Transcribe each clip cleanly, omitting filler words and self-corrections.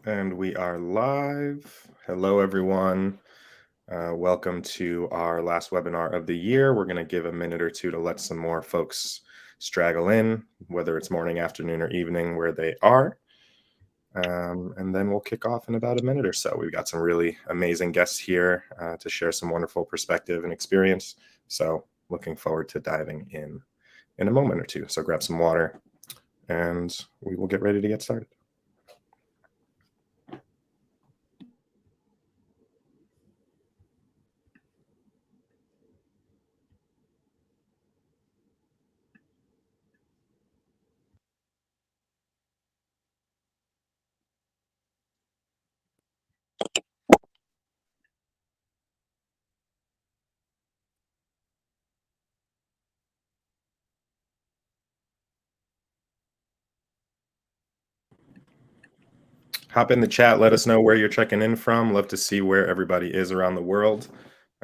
And we are live. Hello, everyone. Welcome to our last webinar of the year. We're going to give a minute or two to let some more folks straggle in, whether it's morning, afternoon, or evening where they are. And then we'll kick off in about a minute or so. We've got some really amazing guests here to share some wonderful perspective and experience. So looking forward to diving in a moment or two. So grab some water and we will get ready to get started. Hop in the chat. Let us know where you're checking in from. Love to see where everybody is around the world.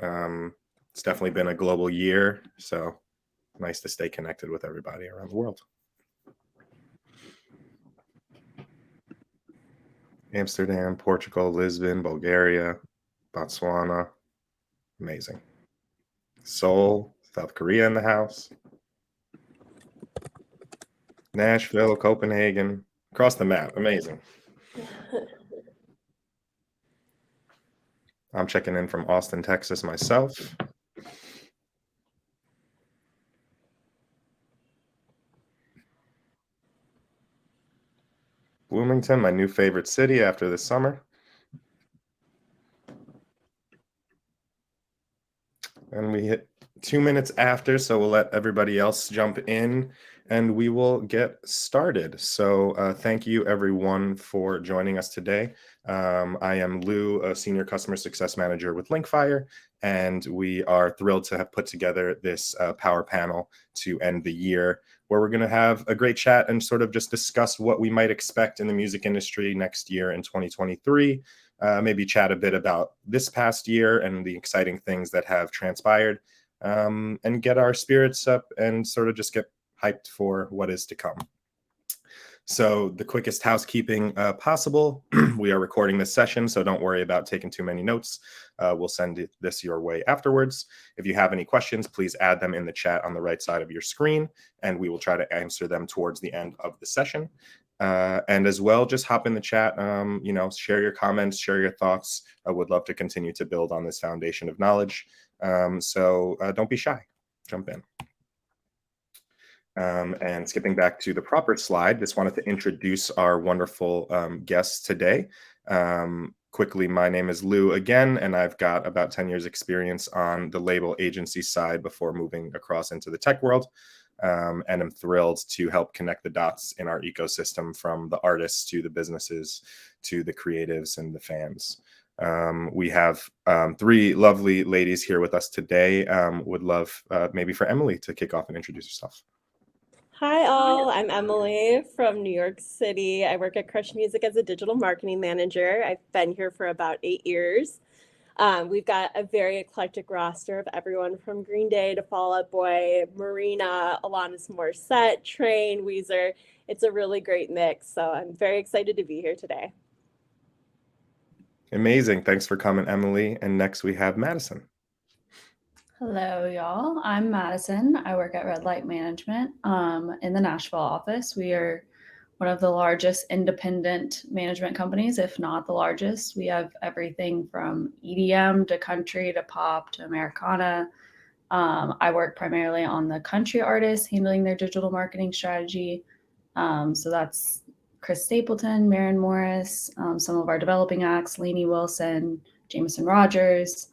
It's definitely been a global year, so nice to stay connected with everybody around the world. Amsterdam, Portugal, Lisbon, Bulgaria, Botswana. Amazing. Seoul, South Korea in the house. Nashville, Copenhagen, across the map. Amazing. I'm checking in from Austin, Texas myself. Bloomington, my new favorite city after the summer. And we hit 2 minutes after, so we'll let everybody else jump in and we will get started. So thank you everyone for joining us today. I am Lou, a Senior Customer Success Manager with Linkfire, and we are thrilled to have put together this power panel to end the year, where we're going to have a great chat and sort of just discuss what we might expect in the music industry next year in 2023. Maybe chat a bit about this past year and the exciting things that have transpired, and get our spirits up and sort of just get hyped for what is to come. So the quickest housekeeping possible. We are recording this session, so don't worry about taking too many notes. We'll send this your way afterwards. If you have any questions, please add them in the chat on the right side of your screen, and we will try to answer them towards the end of the session. And as well, just hop in the chat, share your comments, share your thoughts. I would love to continue to build on this foundation of knowledge. So don't be shy, jump in. And skipping back to the proper slide, just wanted to introduce our wonderful guests today. Quickly, my name is Lou again, and I've got about 10 years experience on the label agency side before moving across into the tech world. And I'm thrilled to help connect the dots in our ecosystem, from the artists to the businesses to the creatives and the fans. We have three lovely ladies here with us today. Would love maybe for Emily to kick off and introduce herself. Hi all, I'm Emily from New York City. I work at Crush Music as a digital marketing manager. I've been here for about 8 years. We've got a very eclectic roster of everyone from Green Day to Fall Out Boy, Marina, Alanis Morissette, Train, Weezer. It's a really great mix, so I'm very excited to be here today. Amazing. Thanks for coming, Emily. And next we have Madison. Hello, y'all. I'm Madison. I work at Red Light Management in the Nashville office. We are one of the largest independent management companies, if not the largest. We have everything from EDM to country to pop to Americana. I work primarily on the country artists, handling their digital marketing strategy. So that's Chris Stapleton, Maren Morris, some of our developing acts, Lainey Wilson, Jameson Rogers.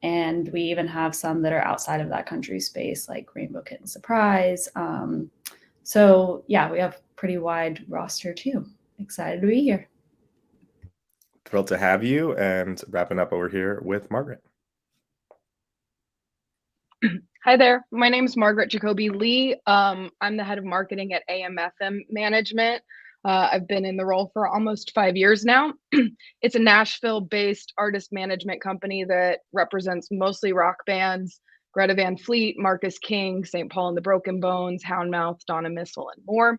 And we even have some that are outside of that country space, like Rainbow Kitten Surprise. So yeah, we have pretty wide roster too. Excited to be here. Thrilled to have you, and wrapping up over here with Margaret. Hi there. My name is Margaret Jacoby Lee. I'm the head of marketing at AMFM Management. I've been in the role for almost 5 years now. It's a Nashville-based artist management company that represents mostly rock bands, Greta Van Fleet, Marcus King, St. Paul and the Broken Bones, Houndmouth, Donna Missile, and more.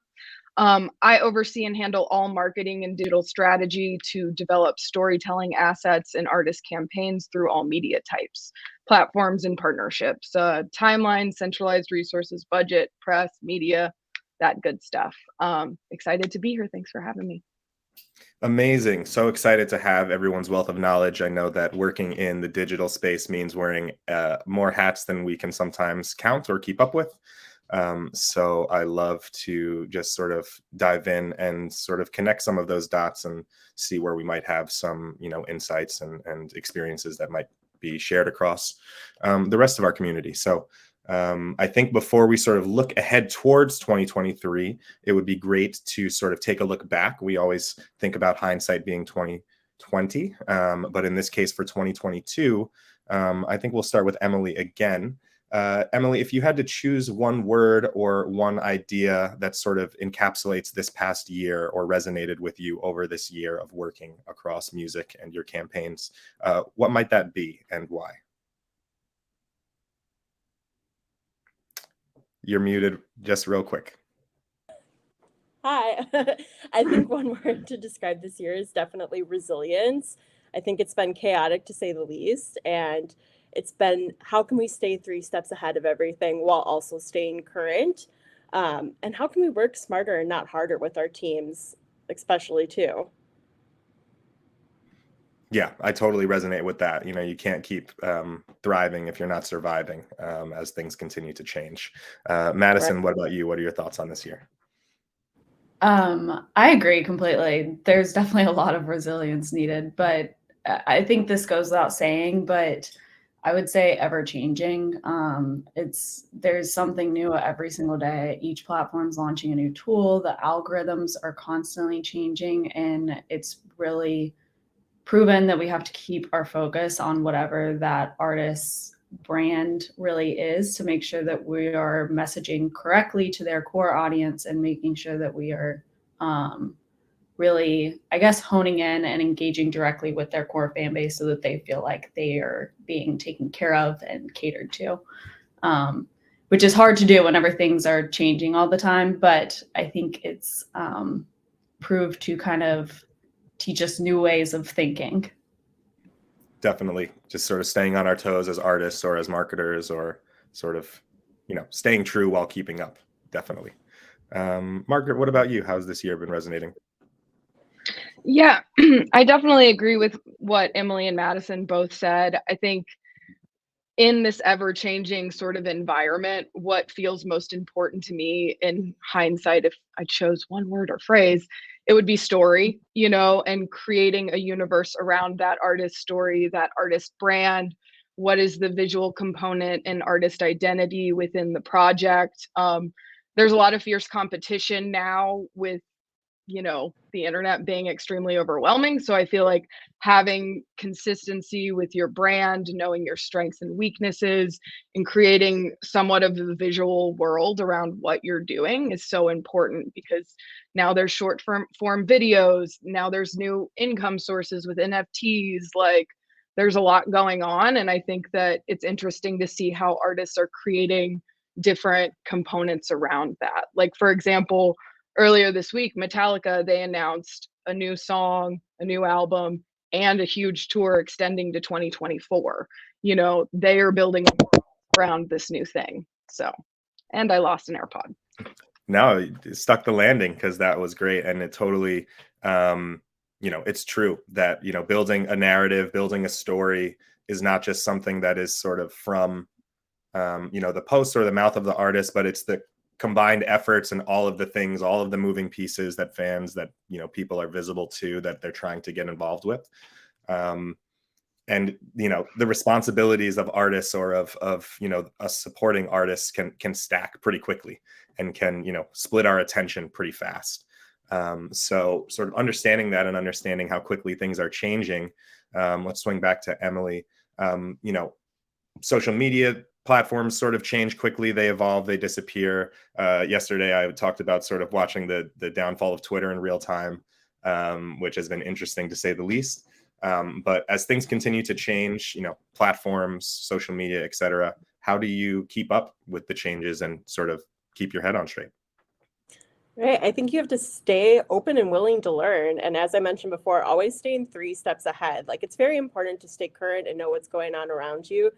I oversee and handle all marketing and digital strategy to develop storytelling assets and artist campaigns through all media types, platforms, and partnerships, timeline, centralized resources, budget, press, media, that good stuff. Excited to be here. Thanks for having me. Amazing. So excited to have everyone's wealth of knowledge. I know that working in the digital space means wearing more hats than we can sometimes count or keep up with. So I love to just sort of dive in and sort of connect some of those dots and see where we might have some, insights and experiences that might be shared across the rest of our community. So I think before we sort of look ahead towards 2023, it would be great to sort of take a look back. We always think about hindsight being 2020, but in this case for 2022, I think we'll start with Emily again. Emily, if you had to choose one word or one idea that sort of encapsulates this past year or resonated with you over this year of working across music and your campaigns, what might that be and why? You're muted just real quick. Hi. I think one word to describe this year is definitely resilience. I think it's been chaotic to say the least. And it's been, how can we stay 3 steps ahead of everything while also staying current? And how can we work smarter and not harder with our teams, especially too? Yeah, I totally resonate with that. You can't keep thriving if you're not surviving as things continue to change. Madison, Right. what about you? What are your thoughts on this year? I agree completely. There's definitely a lot of resilience needed, but I think this goes without saying, but I would say ever changing. There's something new every single day. Each platform's launching a new tool. The algorithms are constantly changing, and it's really proven that we have to keep our focus on whatever that artist's brand really is to make sure that we are messaging correctly to their core audience and making sure that we are really, I guess, honing in and engaging directly with their core fan base so that they feel like they are being taken care of and catered to, which is hard to do whenever things are changing all the time. But I think it's proved to kind of teach us new ways of thinking. Definitely just sort of staying on our toes as artists or as marketers, or sort of, staying true while keeping up. Definitely. Margaret, what about you? How's this year been resonating? Yeah, I definitely agree with what Emily and Madison both said. I think in this ever changing sort of environment, what feels most important to me in hindsight, if I chose one word or phrase, it would be story, and creating a universe around that artist story, that artist brand. What is the visual component and artist identity within the project? There's a lot of fierce competition now with the internet being extremely overwhelming. So I feel like having consistency with your brand, knowing your strengths and weaknesses, and creating somewhat of a visual world around what you're doing is so important, because now there's short form videos. Now there's new income sources with NFTs. Like, there's a lot going on. And I think that it's interesting to see how artists are creating different components around that. Like, for example, earlier this week, Metallica, they announced a new song, a new album, and a huge tour extending to 2024. They are building around this new thing. So, and I lost an AirPod. No, it stuck the landing, because that was great. And it totally, it's true that, building a narrative, building a story is not just something that is sort of from, the post or the mouth of the artist, but it's the combined efforts and all of the things, all of the moving pieces that fans, that people are visible to, that they're trying to get involved with, and the responsibilities of artists or of us supporting artists can stack pretty quickly, and can split our attention pretty fast. So sort of understanding that and understanding how quickly things are changing. Let's swing back to Emily. Social media platforms sort of change quickly. They evolve, they disappear. Yesterday, I talked about sort of watching the downfall of Twitter in real time, which has been interesting to say the least. But as things continue to change, platforms, social media, etc., how do you keep up with the changes and sort of keep your head on straight? Right. I think you have to stay open and willing to learn. And as I mentioned before, always staying 3 steps ahead. Like it's very important to stay current and know what's going on around you.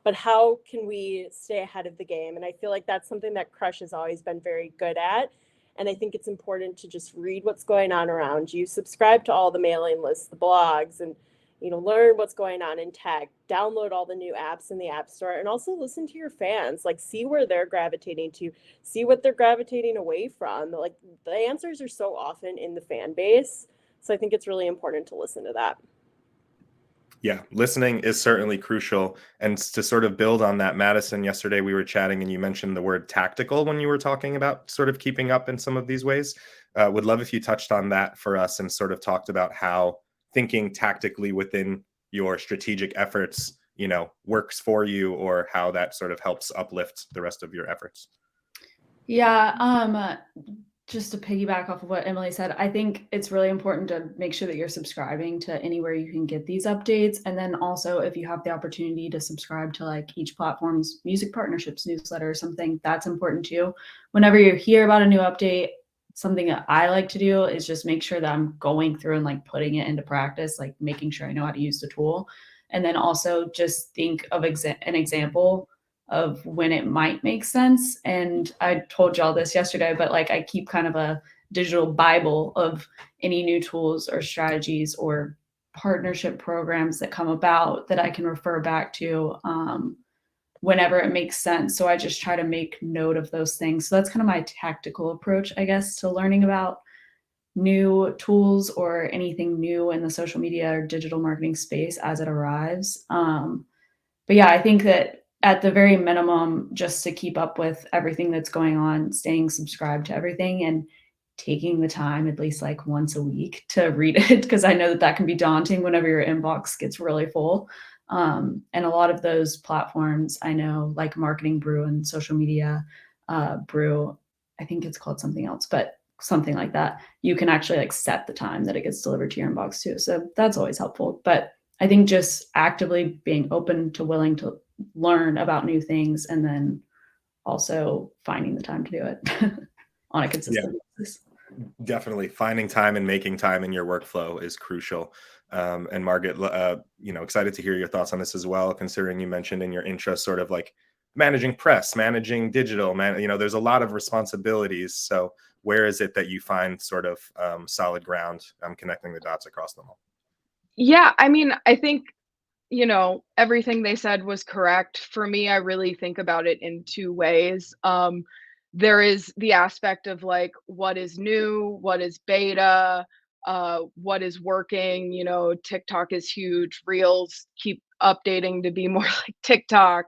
But how can we stay ahead of the game? And I feel like that's something that Crush has always been very good at. And I think it's important to just read what's going on around you, subscribe to all the mailing lists, the blogs, and learn what's going on in tech, download all the new apps in the App Store, and also listen to your fans. Like see where they're gravitating to, see what they're gravitating away from. Like the answers are so often in the fan base. So I think it's really important to listen to that. Yeah, listening is certainly crucial. And to sort of build on that, Madison, yesterday we were chatting and you mentioned the word tactical when you were talking about sort of keeping up in some of these ways. Would love if you touched on that for us and sort of talked about how thinking tactically within your strategic efforts, works for you, or how that sort of helps uplift the rest of your efforts. Yeah, just to piggyback off of what Emily said, I think it's really important to make sure that you're subscribing to anywhere you can get these updates. And then also, if you have the opportunity to subscribe to like each platform's music partnerships newsletter or something, that's important too. Whenever you hear about a new update, something that I like to do is just make sure that I'm going through and like putting it into practice, like making sure I know how to use the tool. And then also just think of an example of when it might make sense. And I told y'all this yesterday, but like I keep kind of a digital Bible of any new tools or strategies or partnership programs that come about that I can refer back to whenever it makes sense. So I just try to make note of those things. So that's kind of my tactical approach, I guess, to learning about new tools or anything new in the social media or digital marketing space as it arrives. But yeah, I think that at the very minimum, just to keep up with everything that's going on, staying subscribed to everything and taking the time at least like once a week to read it, because I know that that can be daunting whenever your inbox gets really full. And a lot of those platforms I know, like Marketing Brew and Social Media Brew, I think it's called something else, but something like that, you can actually like set the time that it gets delivered to your inbox too. So that's always helpful. But I think just actively being open to willing to learn about new things and then also finding the time to do it on a consistent basis. Definitely finding time and making time in your workflow is crucial. And Margaret, excited to hear your thoughts on this as well, considering you mentioned in your intro sort of like managing press, managing digital, there's a lot of responsibilities. So where is it that you find sort of solid ground connecting the dots across them all? Yeah, I mean, I think, everything they said was correct. For me, I really think about it in two ways. There is the aspect of like what is new, what is beta, what is working. TikTok is huge. Reels keep updating to be more like TikTok.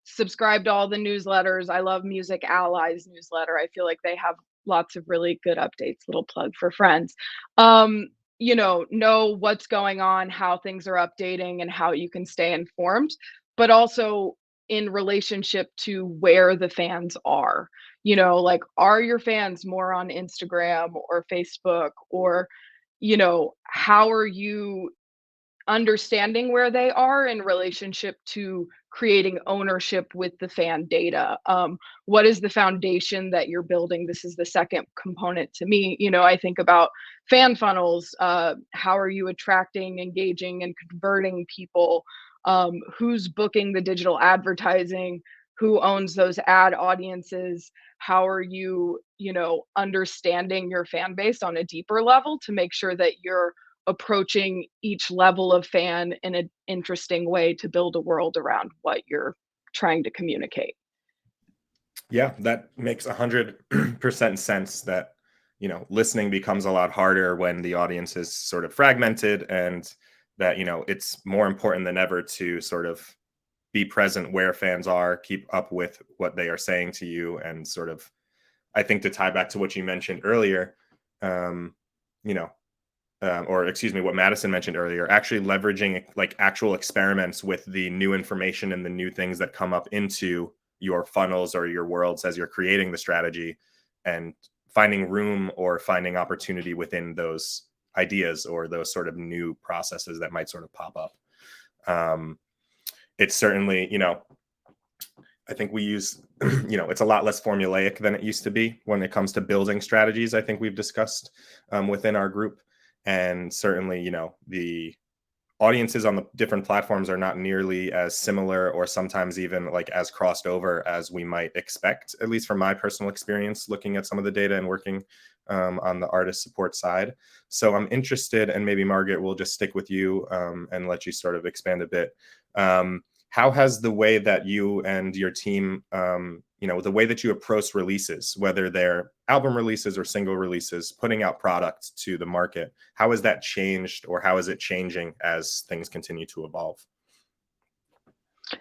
Subscribe to all the newsletters. I love Music Allies newsletter. I feel like they have lots of really good updates. Little plug for friends. Know what's going on, how things are updating, and how you can stay informed, but also in relationship to where the fans are. Like, are your fans more on Instagram or Facebook, or, how are you understanding where they are in relationship to creating ownership with the fan data? What is the foundation that you're building? This is the second component to me. I think about fan funnels. How are you attracting, engaging, and converting people? Who's booking the digital advertising? Who owns those ad audiences? How are you, understanding your fan base on a deeper level to make sure that you're approaching each level of fan in an interesting way to build a world around what you're trying to communicate? Yeah, that makes 100% sense that, listening becomes a lot harder when the audience is sort of fragmented, and that, it's more important than ever to sort of be present where fans are, keep up with what they are saying to you, and sort of, I think, to tie back to what you mentioned earlier, or excuse me, what Madison mentioned earlier, actually leveraging like actual experiments with the new information and the new things that come up into your funnels or your worlds as you're creating the strategy, and finding room or finding opportunity within those ideas or those sort of new processes that might sort of pop up. It's certainly, I think we use, it's a lot less formulaic than it used to be when it comes to building strategies. I think we've discussed within our group, and certainly, the audiences on the different platforms are not nearly as similar, or sometimes even like as crossed over as we might expect, at least from my personal experience looking at some of the data and working on the artist support side. So I'm interested, and maybe Margaret, will just stick with you and let you sort of expand a bit. How has the way that you and your team, the way that you approach releases, whether they're album releases or single releases, putting out products to the market, how has that changed, or how is it changing as things continue to evolve?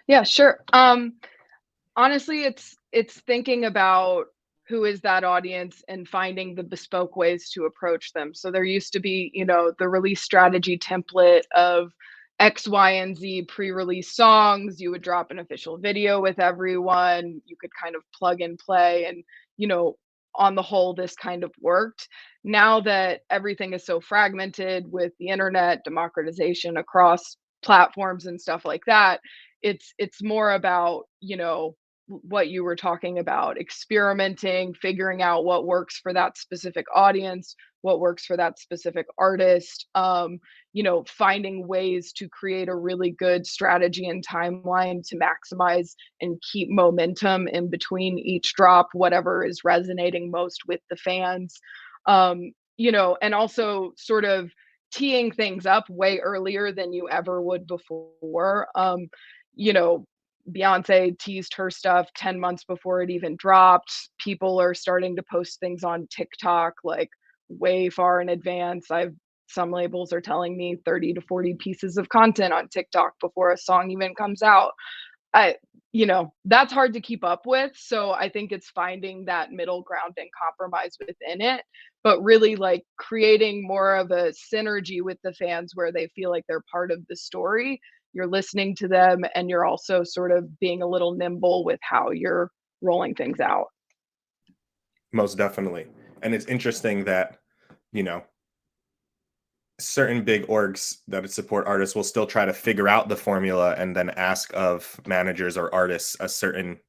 Yeah, sure. Honestly, it's thinking about who is that audience and finding the bespoke ways to approach them. So there used to be, the release strategy template of X, Y, and Z pre-release songs. You would drop an official video with everyone. You could kind of plug and play, and on the whole, this kind of worked. Now that everything is so fragmented with the internet, democratization across platforms and stuff like that, it's more about, what you were talking about, experimenting, figuring out what works for that specific audience, what works for that specific artist, finding ways to create a really good strategy and timeline to maximize and keep momentum in between each drop, whatever is resonating most with the fans. And also sort of teeing things up way earlier than you ever would before. You know, Beyonce teased her stuff 10 months before it even dropped. People are starting to post things on TikTok like way far in advance. Some labels are telling me 30 to 40 pieces of content on TikTok before a song even comes out. That's hard to keep up with. So I think it's finding that middle ground and compromise within it, but really like creating more of a synergy with the fans where they feel like they're part of the story. You're listening to them, and you're also sort of being a little nimble with how you're rolling things out. Most definitely. And it's interesting that, certain big orgs that support artists will still try to figure out the formula and then ask of managers or artists a certain,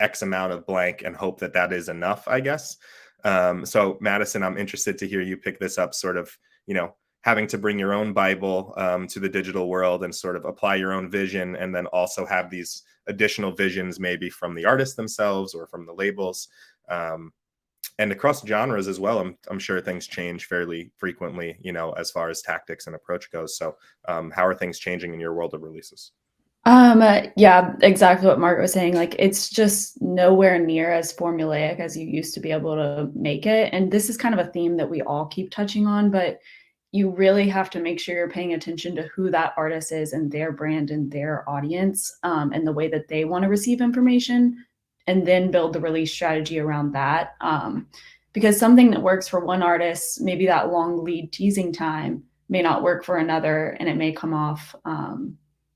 X amount of blank and hope that that is enough, I guess. So Madison, I'm interested to hear you pick this up, sort of, having to bring your own Bible to the digital world and sort of apply your own vision, and then also have these additional visions maybe from the artists themselves or from the labels. And across genres as well, I'm sure things change fairly frequently, as far as tactics and approach goes. So how are things changing in your world of releases? Yeah, exactly what Margaret was saying. Like, it's just nowhere near as formulaic as you used to be able to make it. And this is kind of a theme that we all keep touching on, but you really have to make sure you're paying attention to who that artist is and their brand and their audience, and the way that they want to receive information, and then build the release strategy around that. Because something that works for one artist, maybe that long lead teasing time may not work for another, and it may come off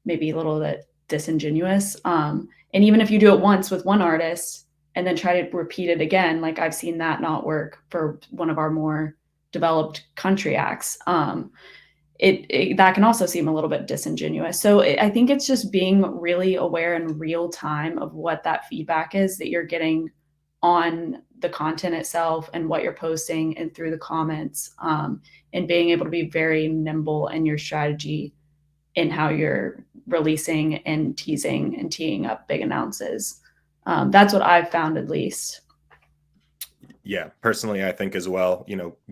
maybe a little bit disingenuous. And even if you do it once with one artist and then try to repeat it again, like I've seen that not work for one of our more developed country acts. That can also seem a little bit disingenuous. So I think it's just being really aware in real time of what that feedback is that you're getting on the content itself and what you're posting and through the comments, and being able to be very nimble in your strategy in how you're releasing and teasing and teeing up big announces. That's what I've found, at least. Yeah, personally, I think as well,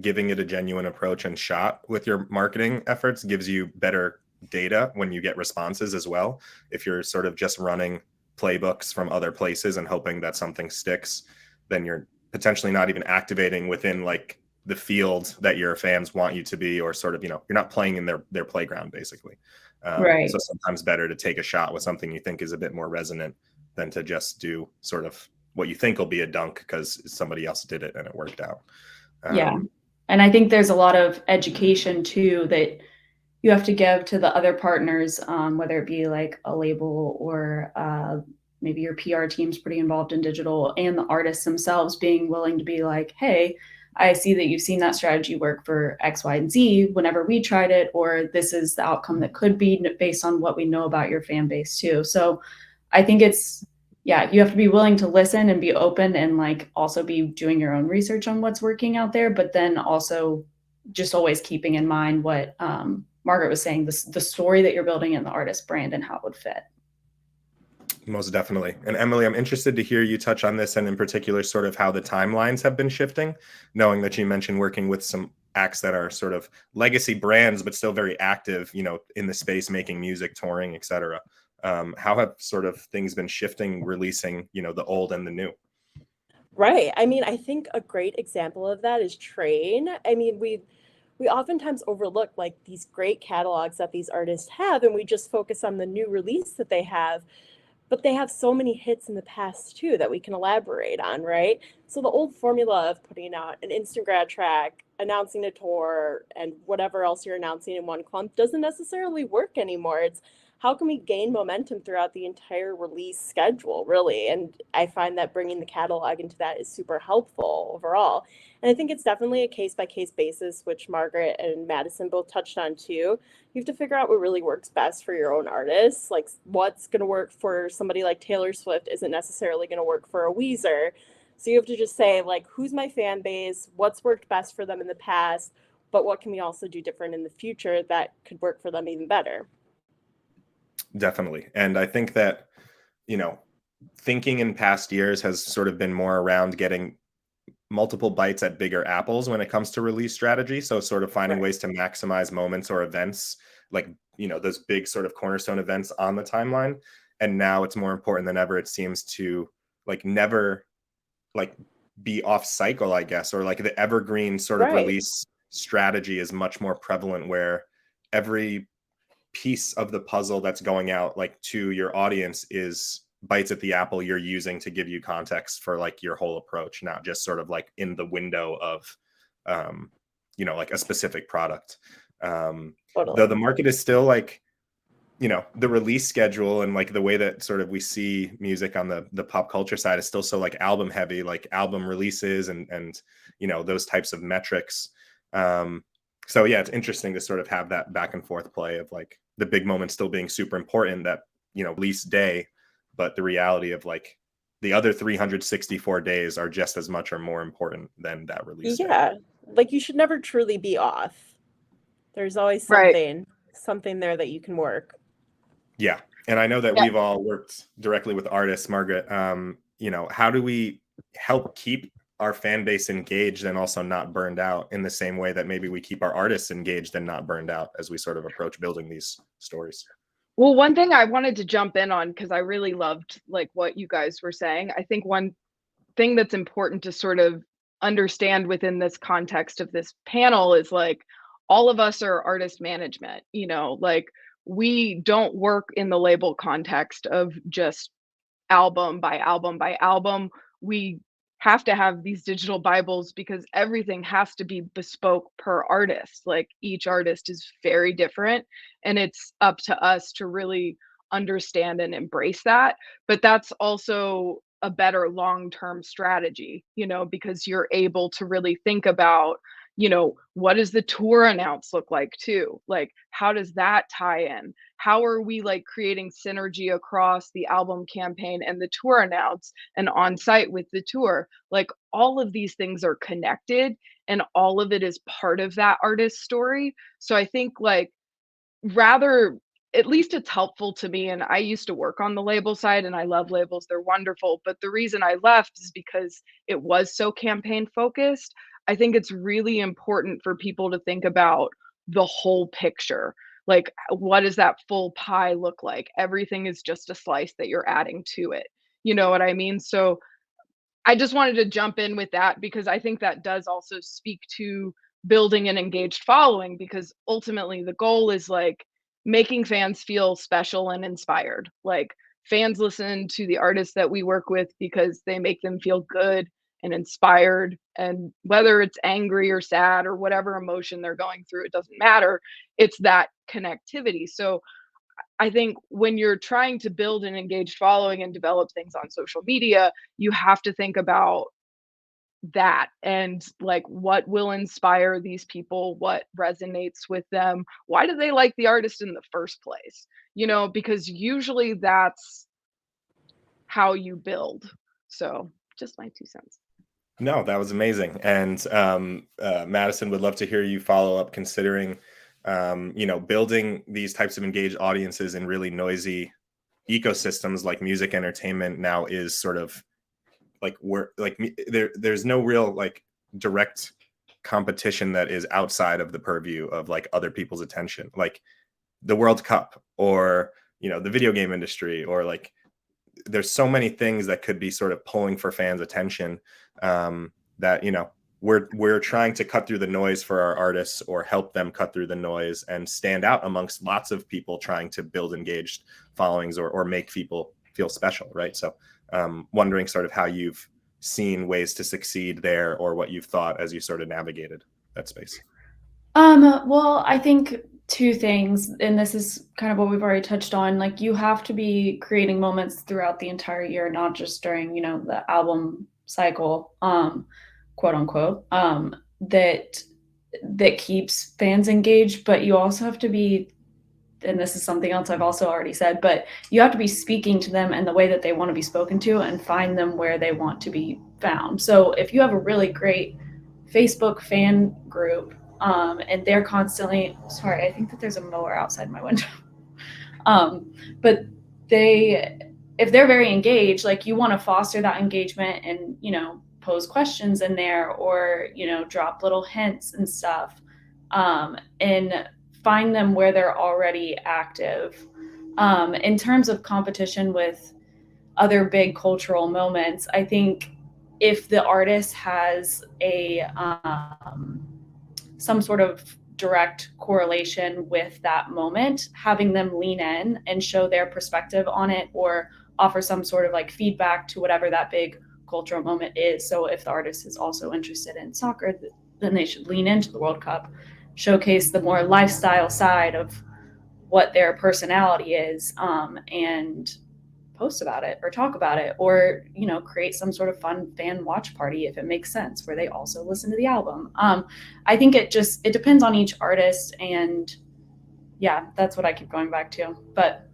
giving it a genuine approach and shot with your marketing efforts gives you better data when you get responses as well. If you're sort of just running playbooks from other places and hoping that something sticks, then you're potentially not even activating within like the field that your fans want you to be, or sort of, you're not playing in their playground, basically. Right. So sometimes better to take a shot with something you think is a bit more resonant than to just do sort of what you think will be a dunk because somebody else did it and it worked out. Yeah. And I think there's a lot of education too that you have to give to the other partners, whether it be like a label or maybe your PR team's pretty involved in digital, and the artists themselves being willing to be like, hey, I see that you've seen that strategy work for X, Y, and Z whenever we tried it, or this is the outcome that could be based on what we know about your fan base too. So I think it's yeah, you have to be willing to listen and be open and like also be doing your own research on what's working out there, but then also just always keeping in mind what Margaret was saying, the story that you're building and the artist brand and how it would fit. Most definitely. And Emily, I'm interested to hear you touch on this, and in particular, sort of how the timelines have been shifting, knowing that you mentioned working with some acts that are sort of legacy brands, but still very active, in the space, making music, touring, etc. How have sort of things been shifting, releasing, the old and the new? Right. I mean, I think a great example of that is Train. I mean, we oftentimes overlook like these great catalogs that these artists have, and we just focus on the new release that they have. But they have so many hits in the past too that we can elaborate on, right? So the old formula of putting out an instant grad track, announcing a tour, and whatever else you're announcing in one clump doesn't necessarily work anymore. It's how can we gain momentum throughout the entire release schedule, really? And I find that bringing the catalog into that is super helpful overall. And I think it's definitely a case by case basis, which Margaret and Madison both touched on too. You have to figure out what really works best for your own artists. Like what's going to work for somebody like Taylor Swift isn't necessarily going to work for a Weezer. So you have to just say like, who's my fan base? What's worked best for them in the past? But what can we also do different in the future that could work for them even better? Definitely. And I think that, thinking in past years has sort of been more around getting multiple bites at bigger apples when it comes to release strategy. So sort of finding Right. ways to maximize moments or events, like, those big sort of cornerstone events on the timeline. And now it's more important than ever, it seems, to like never like be off cycle, I guess, or like the evergreen sort of Right. release strategy is much more prevalent, where every piece of the puzzle that's going out like to your audience is bites at the apple you're using to give you context for like your whole approach, not just sort of like in the window of like a specific product. Though Totally. the market is still like, the release schedule and like the way that sort of we see music on the pop culture side is still so like album heavy, like album releases and those types of metrics. So yeah, it's interesting to sort of have that back and forth play of like the big moment still being super important, that release day, but the reality of like the other 364 days are just as much or more important than that release day. Yeah. Like you should never truly be off. There's always Right. something there that you can work. Yeah. And I know that Yeah. we've all worked directly with artists, Margaret. How do we help keep our fan base engaged and also not burned out in the same way that maybe we keep our artists engaged and not burned out as we sort of approach building these stories? Well, one thing I wanted to jump in on, because I really loved like what you guys were saying. I think one thing that's important to sort of understand within this context of this panel is like all of us are artist management, like we don't work in the label context of just album by album by album. We have to have these digital Bibles because everything has to be bespoke per artist. Like each artist is very different, and it's up to us to really understand and embrace that. But that's also a better long-term strategy, because you're able to really think about, what does the tour announce look like too? Like, how does that tie in? How are we like creating synergy across the album campaign and the tour announce and on site with the tour? Like all of these things are connected and all of it is part of that artist story. So I think like rather, at least it's helpful to me, and I used to work on the label side and I love labels, they're wonderful, but the reason I left is because it was so campaign focused. I think it's really important for people to think about the whole picture. Like what does that full pie look like? Everything is just a slice that you're adding to it. You know what I mean? So I just wanted to jump in with that because I think that does also speak to building an engaged following, because ultimately the goal is like making fans feel special and inspired. Like fans listen to the artists that we work with because they make them feel good and inspired, and whether it's angry or sad or whatever emotion they're going through, it doesn't matter. It's that connectivity. So I think when you're trying to build an engaged following and develop things on social media, you have to think about that and like what will inspire these people, what resonates with them, why do they like the artist in the first place? Because usually that's how you build. So just my 2 cents. No, that was amazing. And Madison, would love to hear you follow up, considering, building these types of engaged audiences in really noisy ecosystems like music entertainment now is sort of like there's no real like direct competition that is outside of the purview of like other people's attention, like the World Cup or the video game industry, or like there's so many things that could be sort of pulling for fans' attention, that we're trying to cut through the noise for our artists, or help them cut through the noise and stand out amongst lots of people trying to build engaged followings, or make people feel special, right? So wondering sort of how you've seen ways to succeed there, or what you've thought as you sort of navigated that space. Well, I think two things, and this is kind of what we've already touched on. Like, you have to be creating moments throughout the entire year, not just during, the album cycle, quote unquote, that keeps fans engaged. But you also have to be, and this is something else I've also already said, but you have to be speaking to them in the way that they want to be spoken to, and find them where they want to be found. So if you have a really great Facebook fan group, and they're constantly, sorry, I think that there's a mower outside my window. But if they're very engaged, like, you want to foster that engagement and, pose questions in there, or, drop little hints and stuff, and find them where they're already active. In terms of competition with other big cultural moments, I think if the artist has some sort of direct correlation with that moment, having them lean in and show their perspective on it, or offer some sort of like feedback to whatever that big cultural moment is. So if the artist is also interested in soccer, then they should lean into the World Cup, showcase the more lifestyle side of what their personality is, and post about it or talk about it, or create some sort of fun fan watch party if it makes sense, where they also listen to the album. I think it depends on each artist, and yeah, that's what I keep going back to. But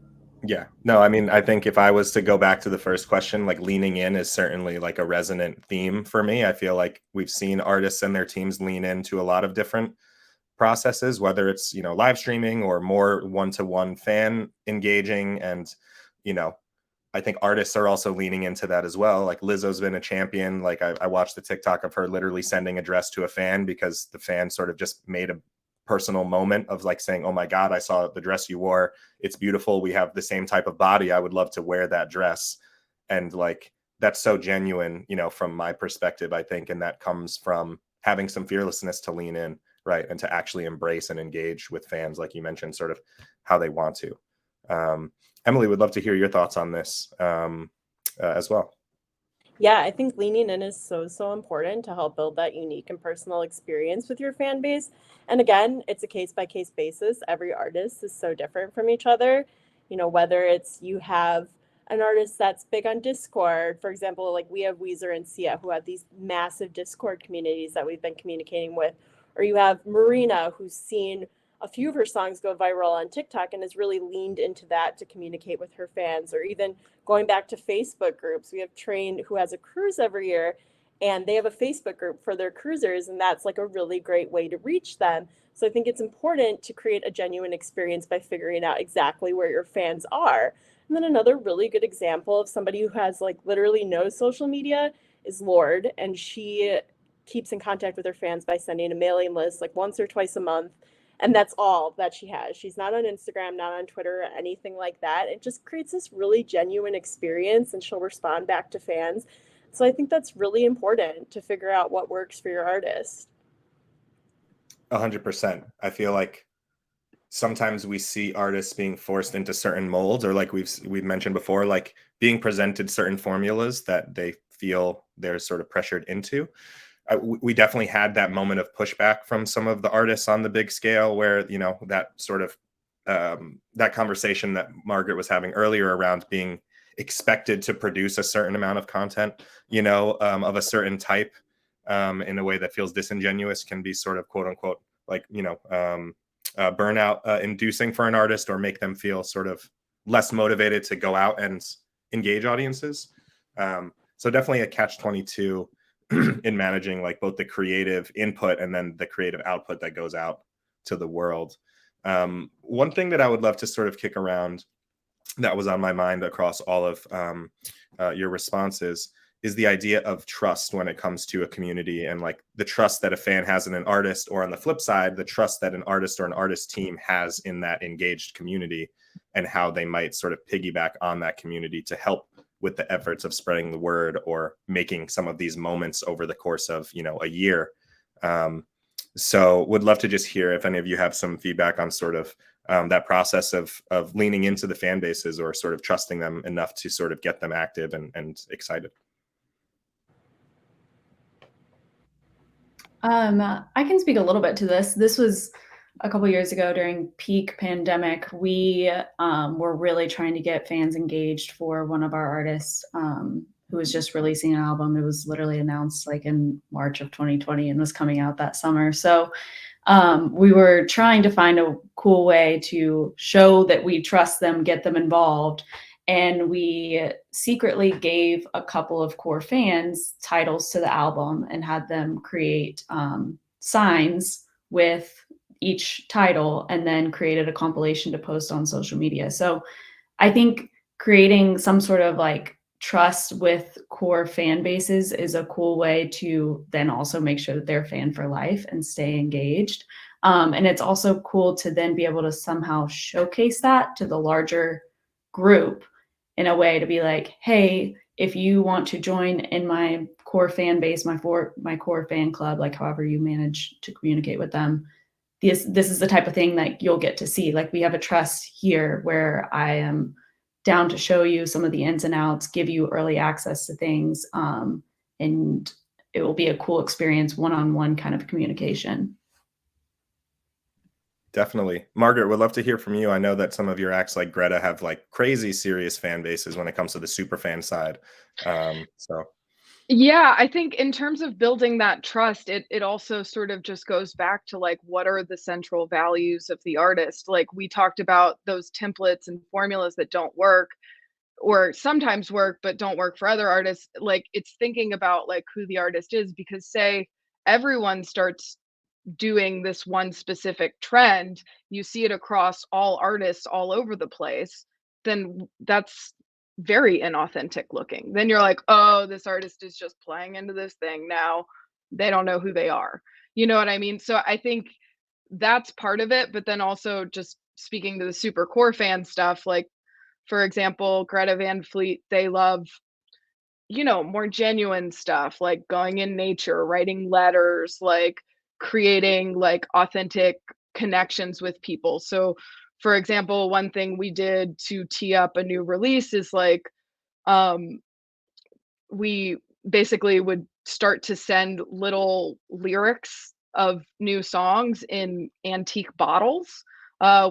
yeah, no, I mean, I think if I was to go back to the first question, like, leaning in is certainly like a resonant theme for me. I feel like we've seen artists and their teams lean into a lot of different processes, whether it's live streaming or more one-to-one fan engaging. And I think artists are also leaning into that as well. Like, Lizzo's been a champion. Like, I watched the TikTok of her literally sending a dress to a fan, because the fan sort of just made a personal moment of like saying, "Oh my God, I saw the dress you wore. It's beautiful. We have the same type of body. I would love to wear that dress." And like, that's so genuine, from my perspective, I think. And that comes from having some fearlessness to lean in, right? And to actually embrace and engage with fans, like you mentioned, sort of how they want to. Emily, would love to hear your thoughts on this as well. Yeah, I think leaning in is so important to help build that unique and personal experience with your fan base. And again, it's a case by case basis. Every artist is so different from each other. Whether it's you have an artist that's big on Discord, for example, like we have Weezer and Sia, who have these massive Discord communities that we've been communicating with, or you have Marina, who's seen a few of her songs go viral on TikTok and has really leaned into that to communicate with her fans. Or even going back to Facebook groups, we have Train, who has a cruise every year, and they have a Facebook group for their cruisers, and that's like a really great way to reach them. So I think it's important to create a genuine experience by figuring out exactly where your fans are. And then another really good example of somebody who has like literally no social media is Lorde, and she keeps in contact with her fans by sending a mailing list like once or twice a month. And that's all that she has. She's not on Instagram, not on Twitter, or anything like that. It just creates this really genuine experience, and she'll respond back to fans. So I think that's really important to figure out what works for your artist. 100%. I feel like sometimes we see artists being forced into certain molds, or like we've mentioned before, like being presented certain formulas that they feel they're sort of pressured into. We definitely had that moment of pushback from some of the artists on the big scale, where that sort of that conversation that Margaret was having earlier around being expected to produce a certain amount of content, of a certain type, in a way that feels disingenuous, can be sort of quote unquote like burnout inducing for an artist, or make them feel sort of less motivated to go out and engage audiences. So definitely a catch-22 in managing like both the creative input and then the creative output that goes out to the world. One thing that I would love to sort of kick around that was on my mind across all of your responses is the idea of trust when it comes to a community, and like the trust that a fan has in an artist, or on the flip side, the trust that an artist or an artist team has in that engaged community, and how they might sort of piggyback on that community to help with the efforts of spreading the word or making some of these moments over the course of, you know, a year. So would love to just hear if any of you have some feedback on sort of that process of leaning into the fan bases, or sort of trusting them enough to sort of get them active and excited. I can speak a little bit to this. This was a couple years ago during peak pandemic. We were really trying to get fans engaged for one of our artists who was just releasing an album. It was literally announced like in March of 2020 and was coming out that summer. So we were trying to find a cool way to show that we trust them, get them involved. And we secretly gave a couple of core fans titles to the album and had them create signs with each title, and then created a compilation to post on social media. So I think creating some sort of like trust with core fan bases is a cool way to then also make sure that they're fan for life and stay engaged. And it's also cool to then be able to somehow showcase that to the larger group in a way to be like, hey, if you want to join in my core fan base, my core fan club, like however you manage to communicate with them, this is the type of thing that you'll get to see. Like we have a trust here where I am down to show you some of the ins and outs, give you early access to things, and it will be a cool experience, one-on-one kind of communication. Definitely. Margaret, would love to hear from you. I know that some of your acts like Greta have like crazy serious fan bases when it comes to the super fan side. Yeah, I think in terms of building that trust, it also sort of just goes back to like, what are the central values of the artist? Like we talked about those templates and formulas that don't work, or sometimes work but don't work for other artists. Like it's thinking about like who the artist is, because say everyone starts doing this one specific trend, you see it across all artists all over the place, then that's very inauthentic looking. Then you're like, oh, this artist is just playing into this thing now. They don't know who they are. You know what I mean? So I think that's part of it. But then also just speaking to the super core fan stuff, like for example, Greta Van Fleet, they love, you know, more genuine stuff, like going in nature, writing letters, like creating like authentic connections with people. So for example, one thing we did to tee up a new release is like we basically would start to send little lyrics of new songs in antique bottles.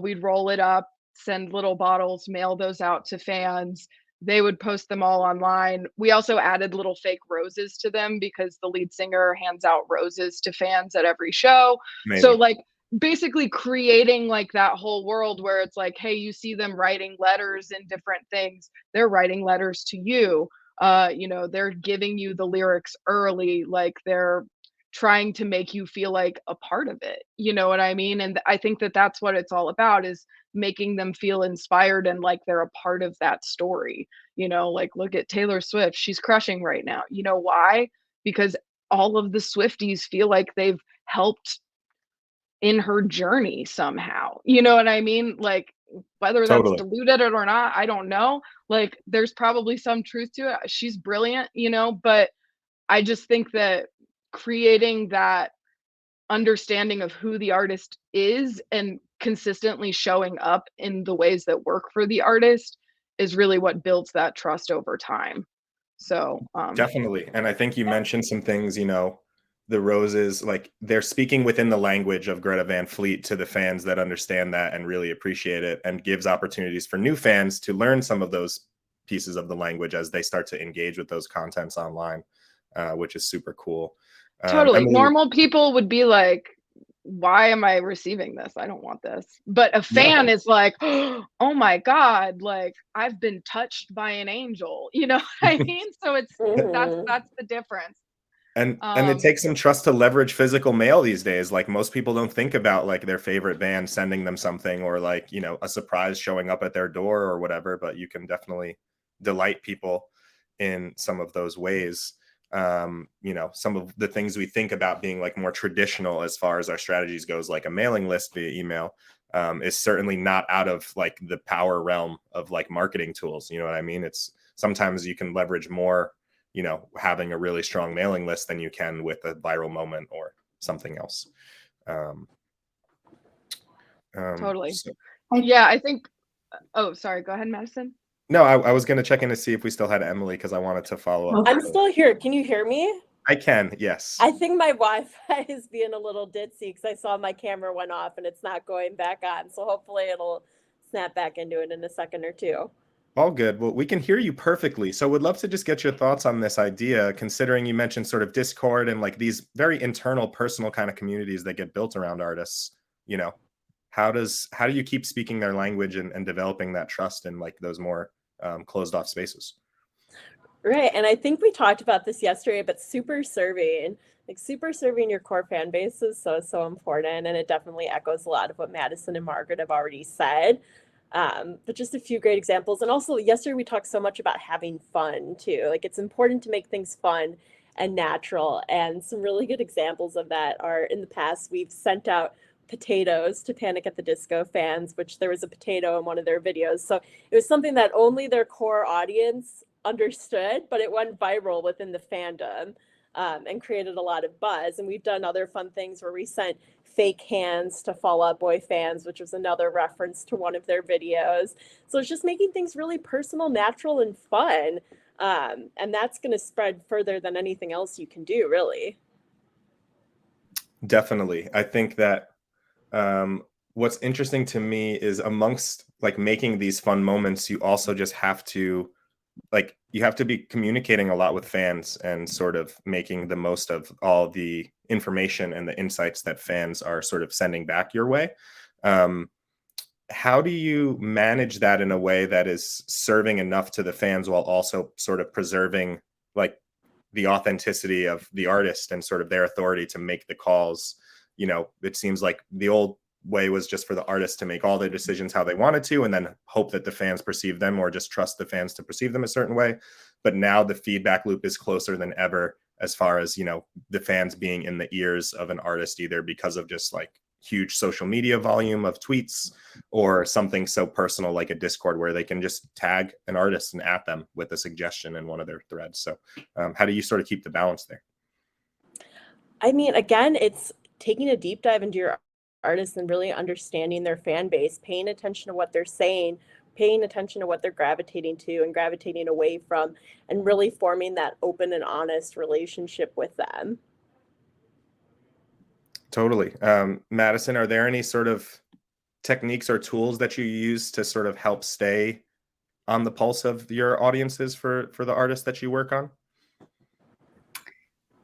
We'd roll it up, send little bottles, mail those out to fans. They would post them all online. We also added little fake roses to them because the lead singer hands out roses to fans at every show. Amazing. So like basically creating like that whole world where it's like, hey, you see them writing letters in different things. They're writing letters to you. You know, they're giving you the lyrics early, like they're trying to make you feel like a part of it. You know what I mean? And I think that that's what it's all about, is making them feel inspired and like they're a part of that story. You know, like look at Taylor Swift, she's crushing right now. You know why? Because all of the Swifties feel like they've helped in her journey somehow. You know what I mean? Like whether that's Totally. diluted or not, I don't know. Like there's probably some truth to it. She's brilliant, you know, but I just think that creating that understanding of who the artist is and consistently showing up in the ways that work for the artist is really what builds that trust over time. So Definitely. And I think you mentioned some things, you know, the roses, like they're speaking within the language of Greta Van Fleet to the fans that understand that and really appreciate it, and gives opportunities for new fans to learn some of those pieces of the language as they start to engage with those contents online, which is super cool. Totally. Emily, normal people would be like, why am I receiving this? I don't want this. But a fan No. is like, oh my God, like I've been touched by an angel. You know what I mean? So Mhm. that's the difference. And it Um, takes some trust to leverage physical mail these days. Like most people don't think about like their favorite band sending them something or like, you know, a surprise showing up at their door or whatever, but you can definitely delight people in some of those ways. You know, some of the things we think about being like more traditional as far as our strategies goes, like a mailing list via email, is certainly not out of like the power realm of like marketing tools. You know what I mean? It's sometimes you can leverage more, you know, having a really strong mailing list than you can with a viral moment or something else. Um, totally. so, Yeah, I think, oh, sorry, go ahead, Madison. no, I was going to check in to see if we still had Emily because I wanted to follow up. I'm still here. Can you hear me? I can, yes. I think my Wi-Fi is being a little ditzy because I saw my camera went off and it's not going back on. So hopefully it'll snap back into it in a second or two. All good. Well, we can hear you perfectly. So would love to just get your thoughts on this idea, considering you mentioned sort of Discord and like these very internal, personal kind of communities that get built around artists. You know, how do you keep speaking their language and developing that trust in like those more closed off spaces? Right. And I think we talked about this yesterday, but super serving your core fan base is so important. And it definitely echoes a lot of what Madison and Margaret have already said. But just a few great examples. And also, yesterday we talked so much about having fun too. Like, it's important to make things fun and natural. And some really good examples of that are in the past, we've sent out potatoes to Panic at the Disco fans, which there was a potato in one of their videos. So it was something that only their core audience understood, but it went viral within the fandom. And created a lot of buzz. And we've done other fun things where we sent fake hands to Fall Out Boy fans, which was another reference to one of their videos. So it's just making things really personal, natural, and fun. And that's going to spread further than anything else you can do, really. Definitely. I think that what's interesting to me is amongst like making these fun moments, you also just have to like you have to be communicating a lot with fans and sort of making the most of all the information and the insights that fans are sort of sending back your way. How do you manage that in a way that is serving enough to the fans while also sort of preserving like the authenticity of the artist and sort of their authority to make the calls? You know, it seems like the old way was just for the artists to make all their decisions how they wanted to and then hope that the fans perceive them or just trust the fans to perceive them a certain way. But now the feedback loop is closer than ever as far as, you know, the fans being in the ears of an artist, either because of just like huge social media volume of tweets or something so personal like a Discord where they can just tag an artist and at them with a suggestion in one of their threads. So how do you sort of keep the balance there? I mean, again, it's taking a deep dive into your artists and really understanding their fan base, paying attention to what they're saying, paying attention to what they're gravitating to and gravitating away from, and really forming that open and honest relationship with them. Totally. Madison, are there any sort of techniques or tools that you use to sort of help stay on the pulse of your audiences for the artists that you work on?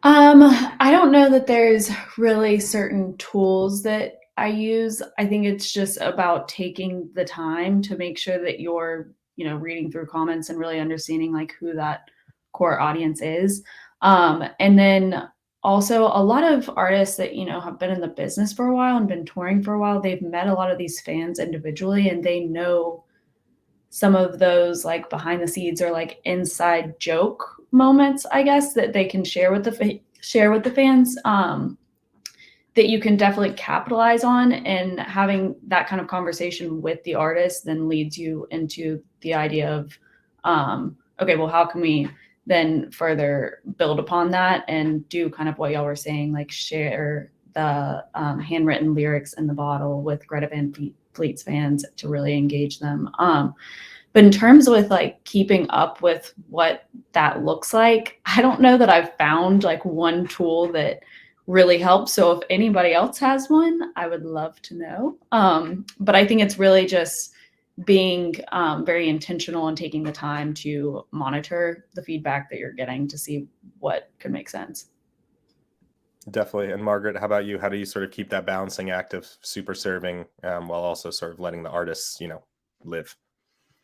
I don't know that there's really certain tools that I use. I think it's just about taking the time to make sure that you're, you know, reading through comments and really understanding like who that core audience is. And then also a lot of artists that, you know, have been in the business for a while and been touring for a while, they've met a lot of these fans individually and they know some of those like behind the scenes or like inside joke moments, I guess, that they can share with the fans, that you can definitely capitalize on. And having that kind of conversation with the artist then leads you into the idea of, okay, well, how can we then further build upon that and do kind of what y'all were saying, like share the handwritten lyrics in the bottle with Greta Van Fleet's fans to really engage them. But in terms with like keeping up with what that looks like, I don't know that I've found like one tool that really helps. So if anybody else has one, I would love to know. But I think it's really just being very intentional and taking the time to monitor the feedback that you're getting to see what could make sense. Definitely. And Margaret, how about you? How do you sort of keep that balancing act of super serving while also sort of letting the artists, live?